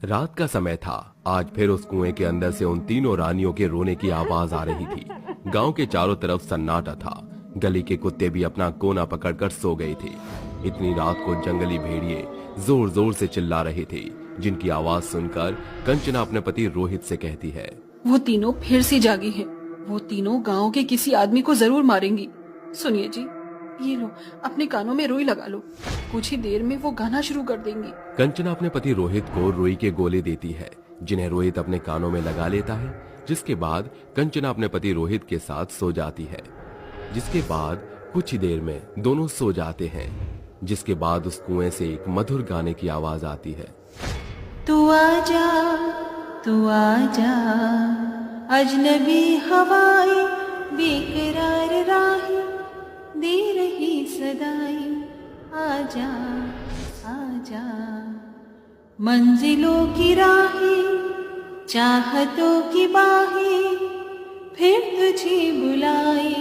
रात का समय था। आज फिर उस कुएं के अंदर से उन तीनों रानियों के रोने की आवाज आ रही थी। गांव के चारों तरफ सन्नाटा था। गली के कुत्ते भी अपना कोना पकड़कर सो गए थे। इतनी रात को जंगली भेड़िए जोर जोर से चिल्ला रहे थे, जिनकी आवाज सुनकर कंचना अपने पति रोहित से कहती है, वो तीनों फिर से जागी हैं। वो तीनों गांव के किसी आदमी को जरूर मारेंगी। सुनिए जी, ये लो, अपने कानों में रुई लगा लो। कुछ ही देर में वो गाना शुरू कर देंगी। कंचना अपने पति रोहित को रुई के गोले देती है, जिन्हें रोहित अपने कानों में लगा लेता है। जिसके बाद कंचना अपने पति रोहित के साथ सो जाती है। जिसके बाद कुछ ही देर में दोनों सो जाते हैं। जिसके बाद उस कुएं से एक मधुर गाने की आवाज आती है। तू आजा, तू आजा, अजनबी हवाएं बेकरार राहें दे रही सदाई। आजा आजा, मंजिलों की राहें चाहतों की बाहें फिर तुझे बुलाए।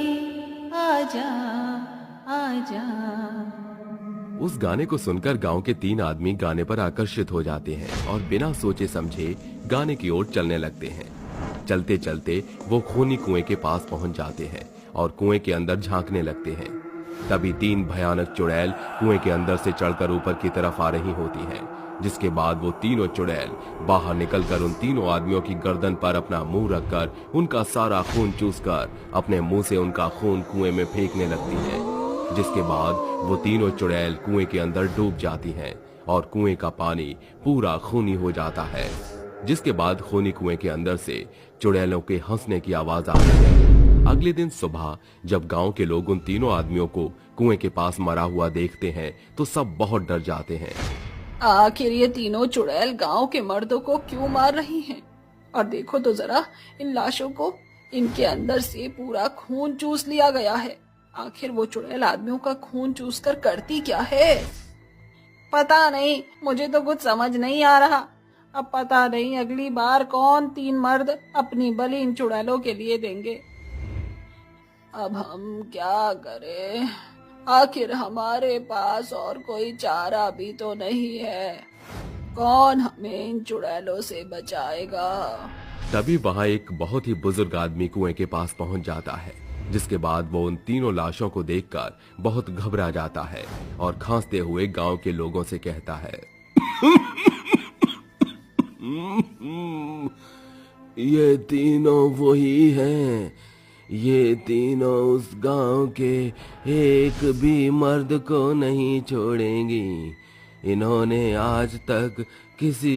आजा आजा। उस गाने को सुनकर गांव के 3 आदमी गाने पर आकर्षित हो जाते हैं और बिना सोचे समझे गाने की ओर चलने लगते हैं। चलते चलते वो खूनी कुएं के पास पहुंच जाते हैं और कुएं के अंदर झांकने लगते हैं। तभी 3 भयानक चुड़ैल कुएं के अंदर से चढ़कर ऊपर की तरफ आ रही होती हैं। जिसके बाद वो तीनों चुड़ैल बाहर निकलकर उन तीनों आदमियों की गर्दन पर अपना मुंह रखकर उनका सारा खून चूसकर अपने मुंह से उनका खून कुएं में फेंकने लगती हैं। जिसके बाद वो तीनों चुड़ैल कुएं के अंदर डूब जाती हैं और कुएं का पानी पूरा खूनी हो जाता है। जिसके बाद खूनी कुएं के अंदर से चुड़ैलों के हंसने की आवाज आती है। अगले दिन सुबह जब गांव के लोग उन तीनों आदमियों को कुएं के पास मरा हुआ देखते हैं तो सब बहुत डर जाते हैं। आखिर ये तीनों चुड़ैल गांव के मर्दों को क्यों मार रही हैं? और देखो तो जरा इन लाशों को, इनके अंदर से पूरा खून चूस लिया गया है। आखिर वो चुड़ैल आदमियों का खून चूस कर करती क्या है? पता नहीं, मुझे तो कुछ समझ नहीं आ रहा। अब पता नहीं अगली बार कौन 3 मर्द अपनी बलि इन चुड़ैलों के लिए देंगे। अब हम क्या करें? आखिर हमारे पास और कोई चारा भी तो नहीं है। कौन हमें इन चुड़ैलों से बचाएगा? तभी वहां एक बहुत ही बुजुर्ग आदमी कुएं के पास पहुंच जाता है। जिसके बाद वो उन तीनों लाशों को देखकर बहुत घबरा जाता है और खांसते हुए गांव के लोगों से कहता है, ये तीनों वही हैं। ये तीनों उस गांव के एक भी मर्द को नहीं छोड़ेंगी। इन्होंने आज तक किसी